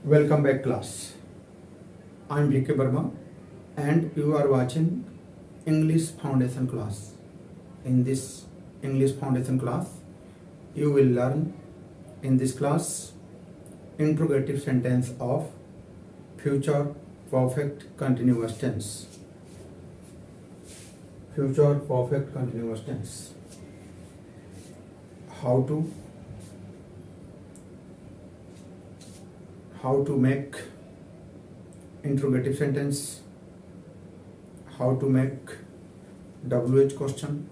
Welcome back class. I am VK Burma and you are watching English Foundation class. In this English Foundation class, you will learn in this class interrogative sentence of future perfect continuous tense. Future perfect continuous tense. How to make interrogative sentence, how to make WH question,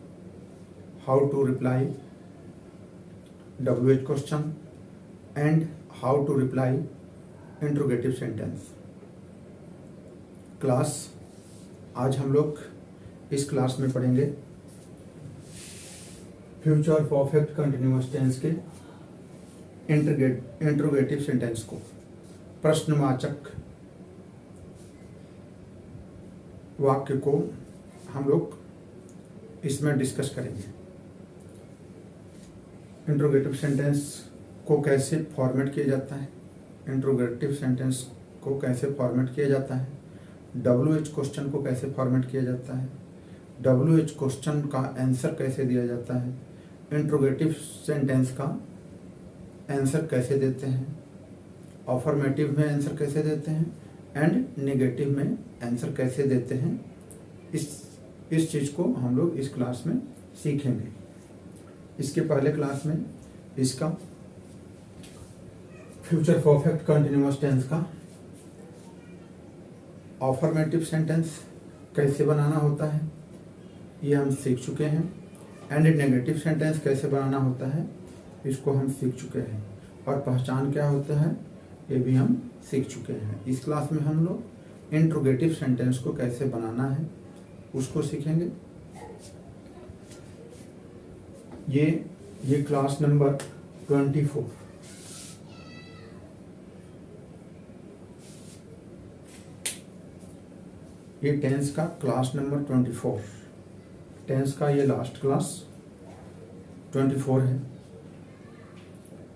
how to reply WH question and how to reply interrogative sentence. Class आज हम लोग इस class में पढ़ेंगे future perfect continuous tense के interrogative sentence को, प्रश्नवाचक वाक्य को हम लोग इसमें डिस्कस करेंगे। इंटरोगेटिव सेंटेंस को कैसे फॉर्मेट किया जाता है, इंटरोगेटिव सेंटेंस को कैसे फॉर्मेट किया जाता है, WH क्वेश्चन को कैसे फॉर्मेट किया जाता है, WH क्वेश्चन का आंसर कैसे दिया जाता है, इंटरोगेटिव सेंटेंस का आंसर कैसे देते हैं, अफर्मेटिव में आंसर कैसे देते हैं एंड नेगेटिव में आंसर कैसे देते हैं, इस चीज़ को हम लोग इस क्लास में सीखेंगे। इसके पहले क्लास में इसका फ्यूचर परफेक्ट कंटिन्यूअस टेंस का अफर्मेटिव सेंटेंस कैसे बनाना होता है ये हम सीख चुके हैं, एंड नेगेटिव सेंटेंस कैसे बनाना होता है इसको हम सीख चुके हैं, और पहचान क्या होता है ये भी हम सीख चुके हैं। इस क्लास में हम लोग इंटरोगेटिव सेंटेंस को कैसे बनाना है उसको सीखेंगे। ये क्लास नंबर 24 ये टेंस का क्लास नंबर 24, टेंस का ये लास्ट क्लास 24 है।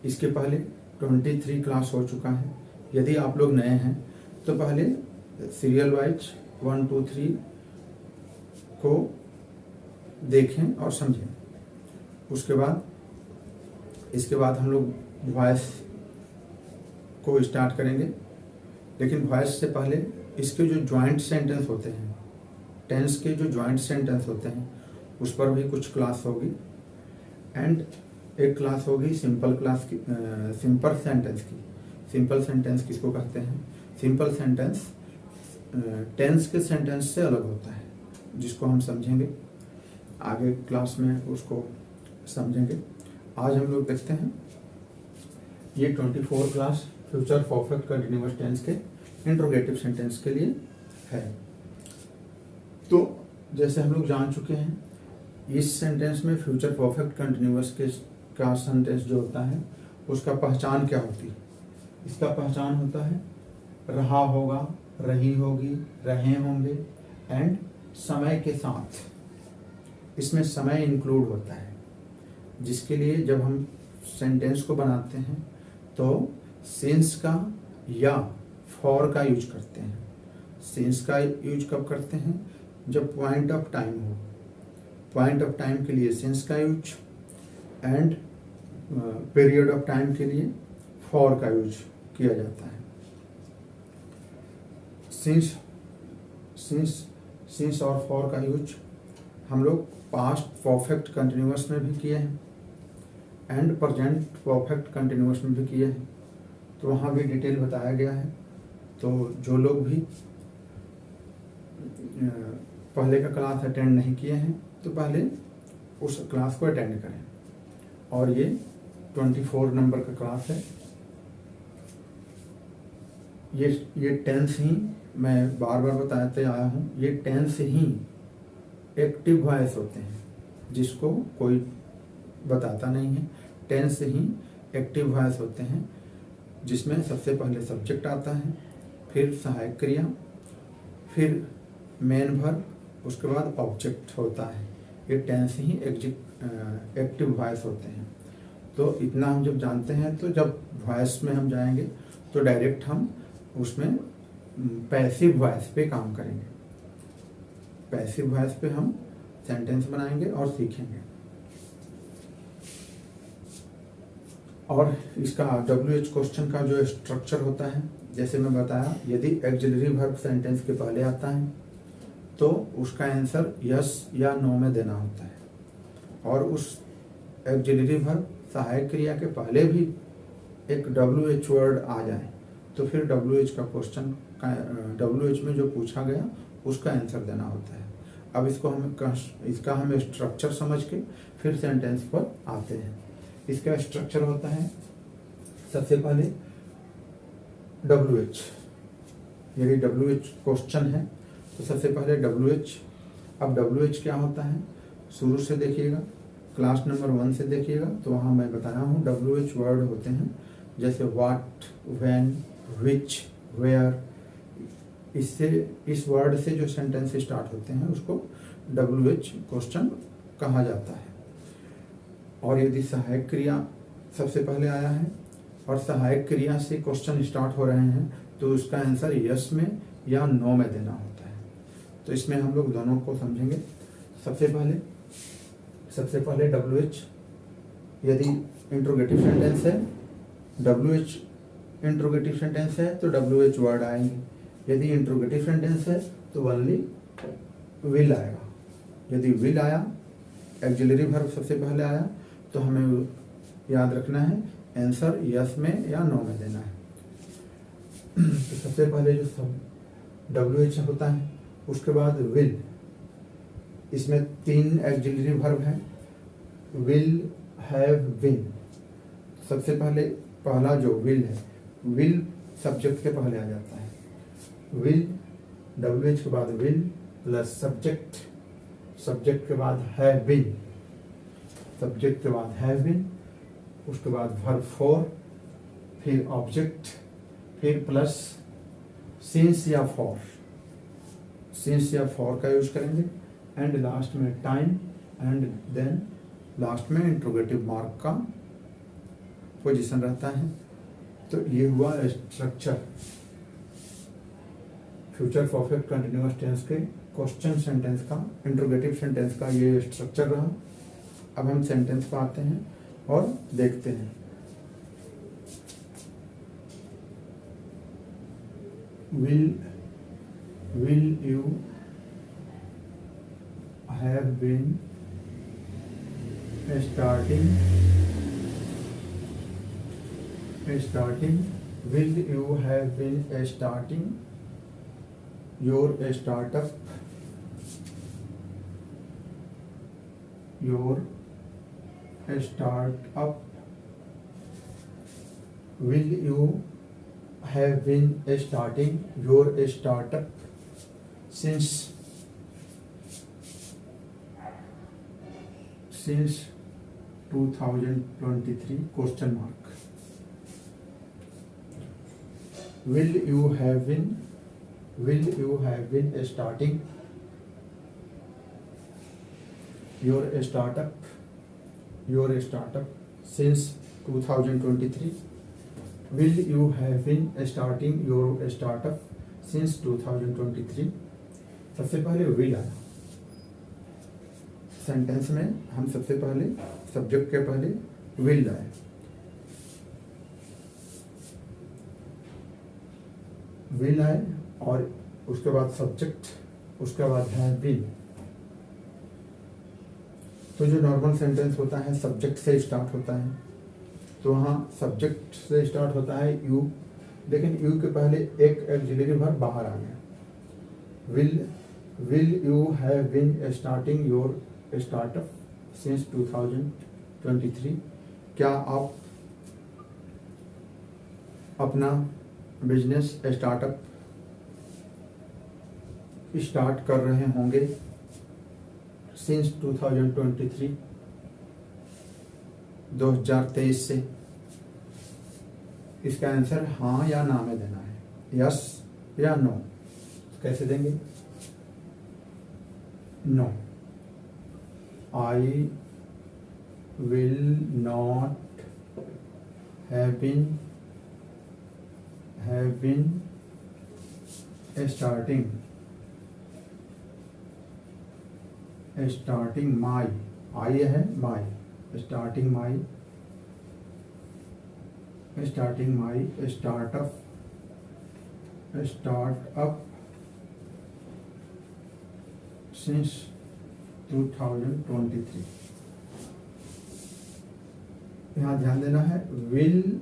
इसके पहले 23 क्लास हो चुका है। यदि आप लोग नए हैं तो पहले सीरियल वाइज 1, 2, 3 को देखें और समझें। इसके बाद हम लोग वॉइस को स्टार्ट करेंगे, लेकिन वॉइस से पहले इसके जो जॉइंट सेंटेंस होते हैं, टेंस के जो जॉइंट सेंटेंस होते हैं उस पर भी कुछ क्लास होगी, एंड एक क्लास होगी सिंपल सेंटेंस की। सिंपल सेंटेंस किसको कहते हैं? सिंपल सेंटेंस टेंस के सेंटेंस से अलग होता है, जिसको हम समझेंगे आगे क्लास में, उसको समझेंगे। आज हम लोग देखते हैं ये 24 class future perfect continuous tense के इंटरोगेटिव सेंटेंस के लिए है। तो जैसे हम लोग जान चुके हैं, इस सेंटेंस में फ्यूचर परफेक्ट कंटिन्यूअस का सेंटेंस जो होता है उसका पहचान क्या होती है? इसका पहचान होता है रहा होगा, रही होगी, रहे होंगे एंड समय के साथ। इसमें समय इंक्लूड होता है, जिसके लिए जब हम सेंटेंस को बनाते हैं तो सिंस का या फॉर का यूज करते हैं। सिंस का यूज कब करते हैं? जब पॉइंट ऑफ टाइम हो। पॉइंट ऑफ टाइम के लिए सिंस का use, and period of time के लिए फॉर का यूज किया जाता है। सिंस और फॉर का यूज हम लोग पास्ट परफेक्ट कंटिन्यूअस में भी किए हैं एंड प्रेजेंट परफेक्ट कंटिन्यूअस में भी किए हैं, तो वहाँ भी डिटेल बताया गया है। तो जो लोग भी पहले का क्लास अटेंड नहीं किए हैं तो पहले उस क्लास को अटेंड करें। और ये 24 नंबर का क्लास है। ये टेंस ही मैं बार बार बताते आया हूँ, ये टेंस ही एक्टिव वॉइस होते हैं, जिसको कोई बताता नहीं है। टेंस ही एक्टिव वॉइस होते हैं, जिसमें सबसे पहले सब्जेक्ट आता है, फिर सहायक क्रिया, फिर मेन वर्ब, उसके बाद ऑब्जेक्ट होता है। ये टेंस ही एक्टिव वॉइस होते हैं। तो इतना हम जब जानते हैं तो जब वॉइस में हम जाएंगे तो डायरेक्ट हम उसमें पैसिव वॉइस पे काम करेंगे। पैसिव वॉइस पे हम सेंटेंस बनाएंगे और सीखेंगे। और इसका WH क्वेश्चन का जो स्ट्रक्चर होता है, जैसे मैं बताया, यदि एक्सिलरी वर्ब सेंटेंस के पहले आता है तो उसका आंसर यस या नो में देना होता है, और उस एक्सिलरी वर्ब सहायक क्रिया के पहले भी एक WH वर्ड आ जाए तो फिर WH का क्वेश्चन का WH में जो पूछा गया उसका आंसर देना होता है। अब इसका हम स्ट्रक्चर समझ के फिर सेंटेंस पर आते हैं। इसका स्ट्रक्चर होता है, सबसे पहले WH, यदि WH क्वेश्चन है तो सबसे पहले WH। अब WH क्या होता है, शुरू से देखिएगा, क्लास नंबर 1 से देखिएगा, तो वहाँ मैं बताया हूँ WH वर्ड होते हैं, जैसे व्हाट, व्हेन, विच, वेयर। इस वर्ड से जो सेंटेंस स्टार्ट होते हैं उसको WH क्वेश्चन कहा जाता है। और यदि सहायक क्रिया सबसे पहले आया है और सहायक क्रिया से क्वेश्चन स्टार्ट हो रहे हैं तो उसका आंसर यस में या नो में देना होता है। तो इसमें हम लोग दोनों को समझेंगे। सबसे पहले WH, यदि इंट्रोगेटिव सेंटेंस है, WH इंट्रोगेटिव सेंटेंस है तो WH वर्ड आएंगे। यदि इंट्रोगेटिव सेंटेंस है तो ओनली विल आएगा। यदि विल आया, एक्सिलरी वर्ब सबसे पहले आया, तो हमें याद रखना है आंसर यस में या नो में देना है। तो सबसे पहले जो WH होता है, उसके बाद विल। इसमें 3 एक्सिलरी वर्ब हैं, विल, हैव, बीन। सबसे पहले पहला जो विल है, विल सब्जेक्ट के पहले आ जाता है। विल, WH के बाद विल प्लस सब्जेक्ट, सब्जेक्ट के बाद हैव बीन, सब्जेक्ट के बाद हैव बीन, उसके बाद वर्ब फॉर, फिर ऑब्जेक्ट, फिर प्लस सिंस या फॉर, सिंस या फॉर का यूज करेंगे, एंड लास्ट में टाइम, एंड देन लास्ट में इंट्रोगेटिव मार्क का पोजीशन रहता है। तो ये हुआ structure future perfect continuous tense के क्वेश्चन सेंटेंस का, इंट्रोगेटिव सेंटेंस का ये स्ट्रक्चर रहा। अब हम सेंटेंस पर आते हैं और देखते हैं। will you have been starting will you have been starting your startup will you have been starting your startup since 2023 question mark. Will you have been starting your startup since 2023? Will you have been starting your startup since 2023? सबसे पहले will आया sentence में, हम सबसे पहले subject के पहले will लाए। will आए और उसके बाद सब्जेक्ट, उसके बाद have been। तो जो नॉर्मल सेंटेंस होता है सब्जेक्ट से स्टार्ट होता है, तो वहाँ सब्जेक्ट से स्टार्ट होता है यू, लेकिन यू के पहले एक एक्सिलरी वर्ब बाहर आ गया। Will you have been starting your startup since 2023? क्या आप अपना बिजनेस स्टार्टअप स्टार्ट कर रहे होंगे सिंस 2023 से? इसका आंसर हाँ या ना में देना है, यस या नो। कैसे देंगे? No, I will not have been have been starting my, I है my, starting my startup since 2023। यहाँ ध्यान देना है, will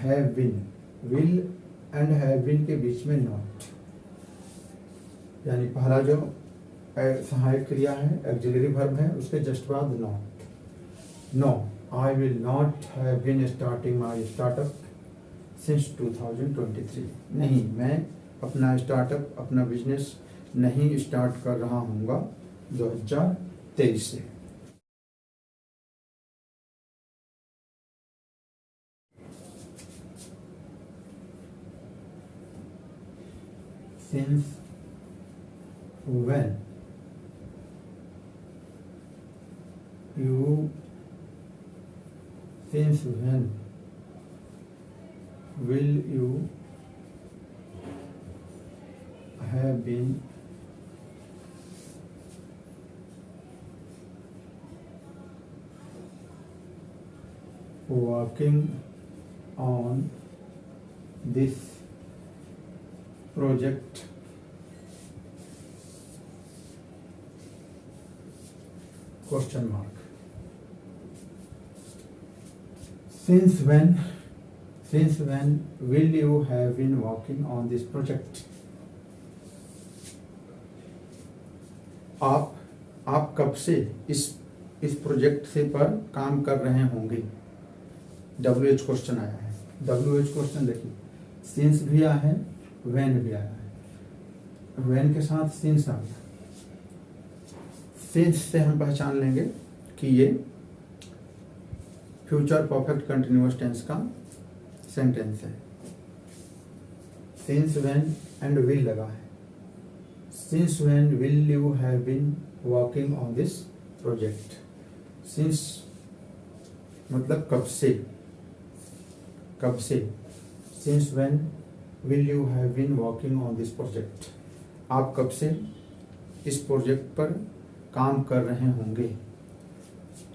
have been, will and have been के बीच में not, यानी पहला जो सहायक क्रिया है, एक्सिलरी वर्ब है, उसके जस्ट बाद not। No, I will not have been starting my startup since 2023। नहीं, मैं अपना स्टार्टअप, अपना बिजनेस नहीं स्टार्ट कर रहा हूँगा 2023 से। Since when will you have been working on this project? Question mark. Since when will you have been working on this project? आप कब से इस प्रोजेक्ट से पर काम कर रहे होंगे? WH क्वेश्चन आया है। WH क्वेश्चन देखिए, सिंस भी आया है, when भी आया है। when के साथ सिंस आ गया। सिंस से हम पहचान लेंगे कि ये फ्यूचर परफेक्ट कंटिन्यूअस टेंस का सेंटेंस है। सिंस व्हेन एंड विल लगा है। Since when will you have been working on this project? Since मतलब कब से, कब से। Since when will you have been working on this project? आप कब से इस प्रोजेक्ट पर काम कर रहे होंगे?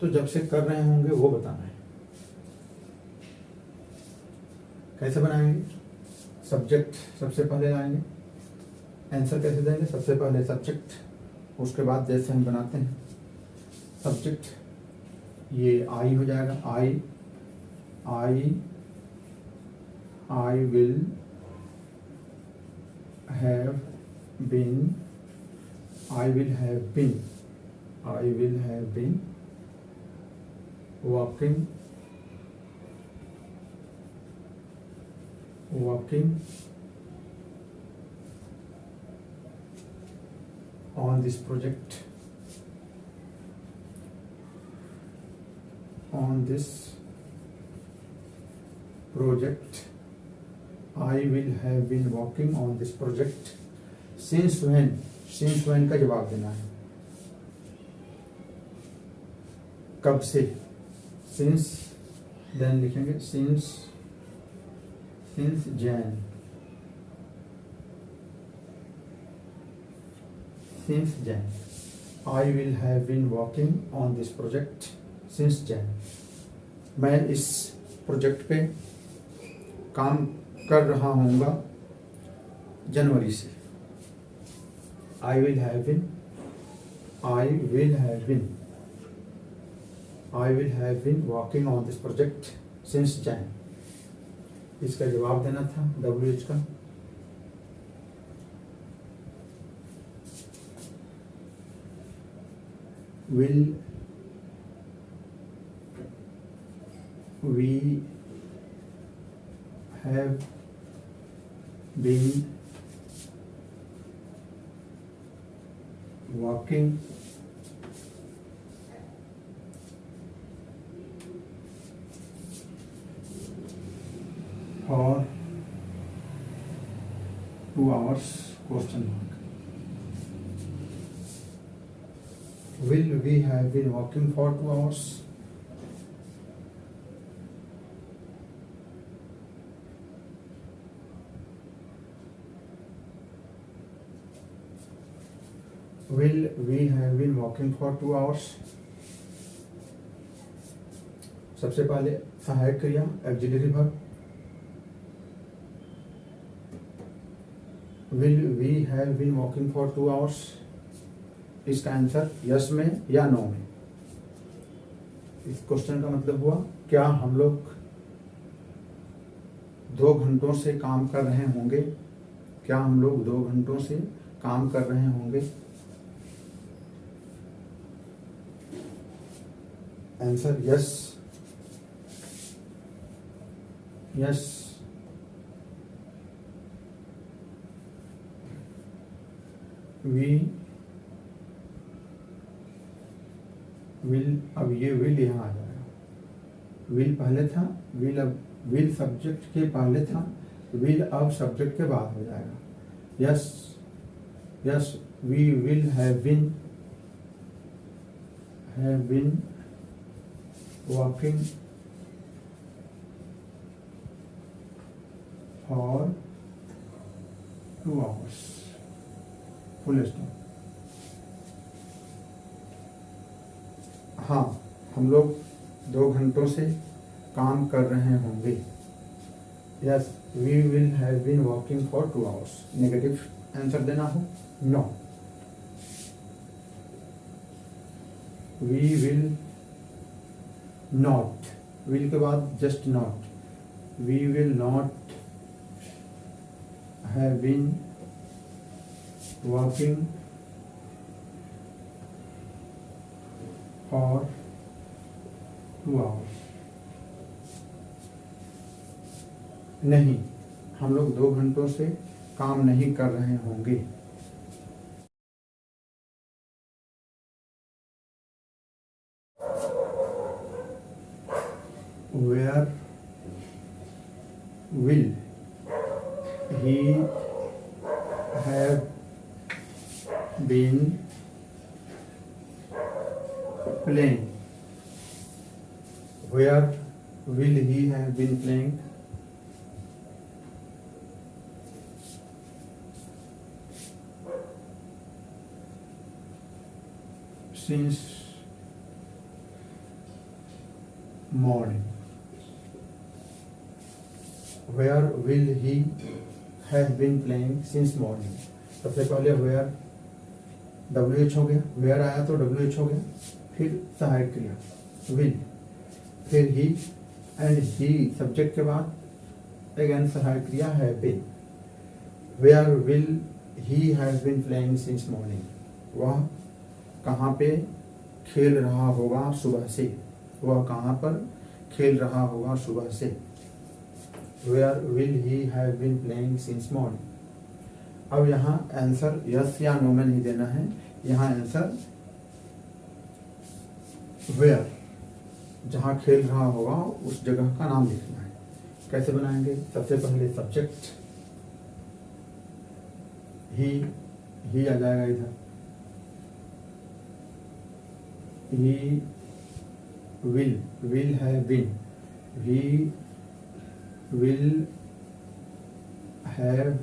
तो जब से कर रहे होंगे वो बताना है। कैसे बनाएंगे? सब्जेक्ट सबसे पहले लाएंगे। आंसर कैसे देंगे? सबसे पहले सब्जेक्ट, उसके बाद जैसे हम बनाते हैं सब्जेक्ट, ये आई हो जाएगा। I will have been, I will have been working on this project, I will have been working on this project since when का जवाब देना है। कब से? since, then लिखेंगे since Jan, I will have been working on this project since Jan। मैं इस project पे काम कर रहा हूँगा जनवरी से। I will have been working on this project since Jan। इसका जवाब देना था WH का। Will we have been working for 2 hours? Question mark. Will we have been working for 2 hours? will we have been walking for 2 hours? सबसे पहले सहायक क्रिया auxiliary verb, will we have been walking for 2 hours? इसका answer yes में या no में। इस question का मतलब हुआ क्या हम लोग 2 घंटों से काम कर रहे होंगे? क्या हम लोग 2 घंटों से काम कर रहे होंगे? Answer yes, yes. We will, अब ये विल यहाँ आ जाएगा। विल पहले था, विल अब विल सब्जेक्ट के पहले था, विल अब सब्जेक्ट के बाद हो जाएगा। Yes, yes, we will have been walking for 2 hours, full stop. हाँ, हम लोग 2 घंटों से काम कर रहे होंगे। Yes, we will have been walking for 2 hours। Negative answer देना हो, no. We will not, will के बाद just not, we will not have been walking for 2 hours। नहीं, हम लोग 2 घंटों से काम नहीं कर रहे होंगे। Where will he have been playing? Where will he have been playing? Since morning. Where will he have been playing since morning? सबसे पहले where WH हो गया, where आया तो WH हो गया, फिर सहायक क्रिया will, फिर he and he सब्जेक्ट के बाद अगेन सहायक क्रिया have been। Where will he have been playing since morning? वह कहाँ पे खेल रहा होगा सुबह से? वह कहाँ पर खेल रहा होगा सुबह से? Where will he have been playing since morning? अब यहाँ आंसर यस या नो में नहीं देना है, यहाँ आंसर where, जहाँ खेल रहा होगा उस जगह का नाम लिखना है। कैसे बनाएंगे? सबसे पहले सब्जेक्ट ही आ जाएगा इधर, he will have been, he will have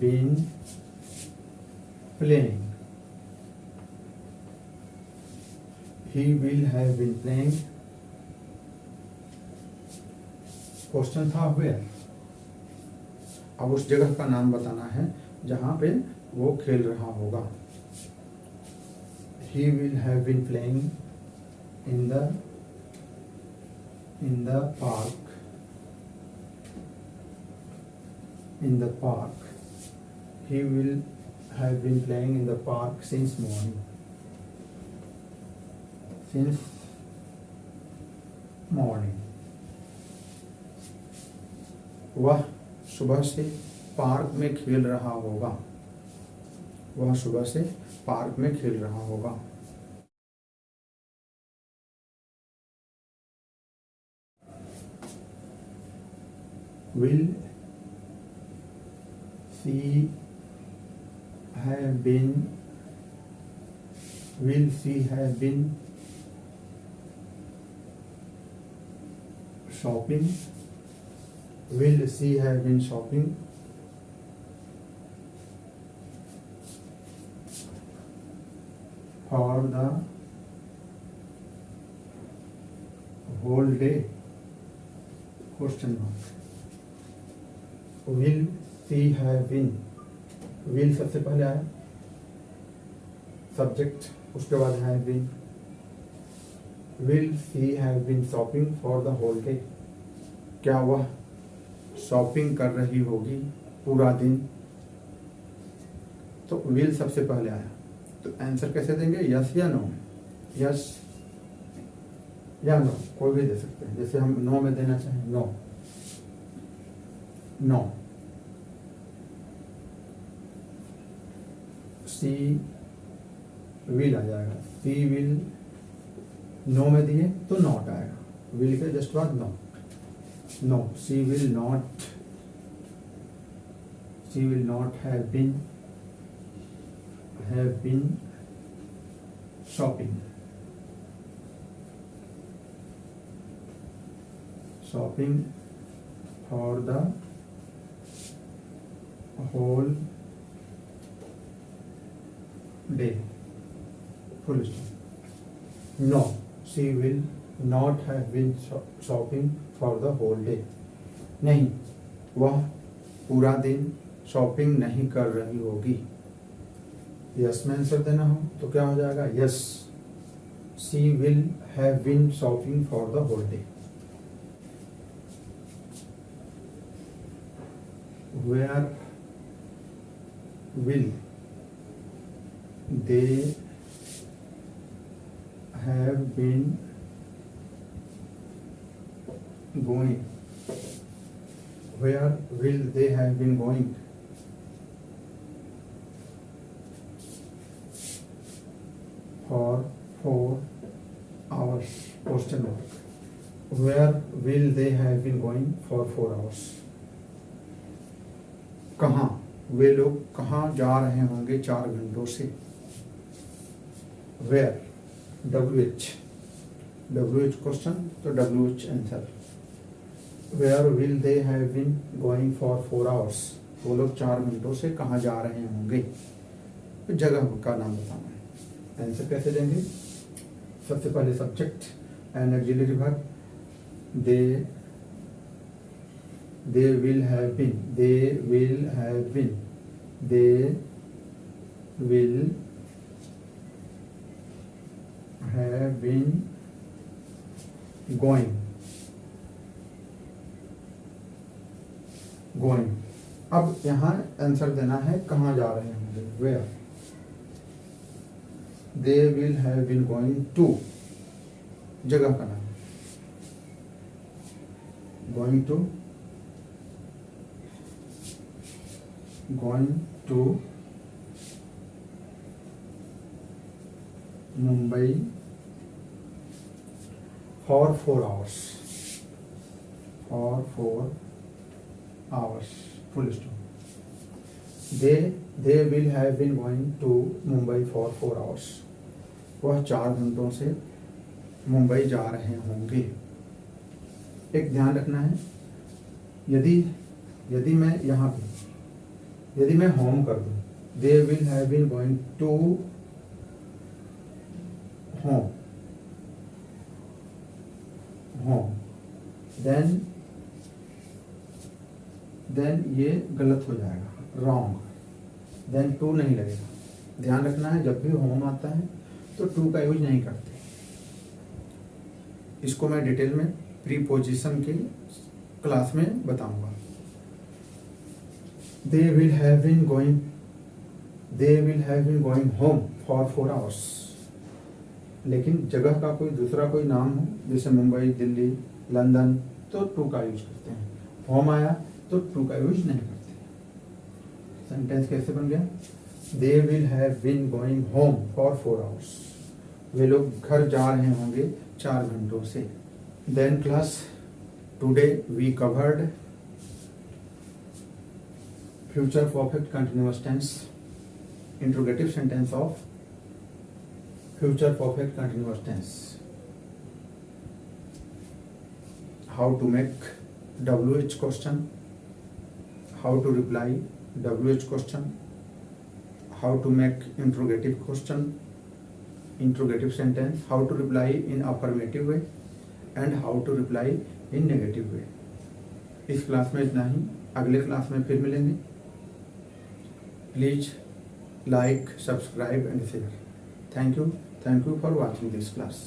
been playing, he will have been playing। Question था where, अब उस जगह का नाम बताना है जहां पे वो खेल रहा होगा। he will have been playing in the park, in the park, he will have been playing in the park since morning, since morning। वह सुबह से पार्क में खेल रहा होगा, वह सुबह से पार्क में खेल रहा होगा। Will she have been, will she have been shopping? Will she have been shopping? for the whole day question mark. Will she have been, will सबसे पहले आया सब्जेक्ट, उसके बाद have been. Will she have been shopping for the whole day? क्या वह shopping कर रही होगी पूरा दिन? तो will सबसे पहले आया, तो आंसर कैसे देंगे? यस या नो? यस या नो, कोई भी दे सकते हैं। जैसे हम नो में देना चाहें, नो, नो। सी विल आ जाएगा, सी विल, नो में दिए तो नॉट आएगा, विल के जस्ट बाद no, no, she will not, she will not have been shopping for the whole day, full stop. No, she will not have been shopping for the whole day. नहीं, वह पूरा दिन shopping नहीं कर रही होगी। यस में आंसर देना हो तो क्या हो जाएगा? Yes, she will have been shopping for the whole day. Where will they have been going, where will they have been going? For 4 hours question mark. Where will they have been going for 4 hours? कहाँ वे लोग कहाँ जा रहे होंगे 4 घंटों से? Where, WH question तो WH answer. Where will they have been going for 4 hours? वो लोग 4 घंटों से कहाँ जा रहे होंगे? तो जगह का नाम बताना है। आंसर कैसे देंगे? सबसे पहले subject and auxiliary verb, they will have been, they will have been, they will have been going, going. अब यहाँ आंसर देना है कहाँ जा रहे होंगे, where. They will have been going to, जगह का नाम, going to Mumbai for 4 hours, full stop। they will have been going to Mumbai for 4 hours। वह 4 घंटों से मुंबई जा रहे होंगे। एक ध्यान रखना है, यदि मैं यहाँ पे यदि मैं होम कर दूं, they will have been going to home, then ये गलत हो जाएगा, रॉन्ग। देन टू नहीं लगेगा। ध्यान रखना है, जब भी होम आता है तो टू का यूज नहीं करते। इसको मैं डिटेल में प्रीपोजिशन की क्लास में बताऊंगा। They will have been going home for 4 hours। लेकिन जगह का दूसरा कोई नाम हो, जैसे मुंबई, दिल्ली, लंदन, तो टू का यूज करते हैं। होम आया तो टू का यूज नहीं करते। सेंटेंस कैसे बन गया? They will have been going home for 4 hours। वे लोग घर जा रहे होंगे 4 घंटों से। Then class today we covered future perfect continuous tense, interrogative sentence of future perfect continuous tense. How to make WH question, how to reply WH question, how to make interrogative question, interrogative sentence, how to reply in affirmative way and how to reply in negative way. इस class में इतना ही, अगले class में फिर मिलेंगे। Please like, subscribe and share. Thank you for watching this class.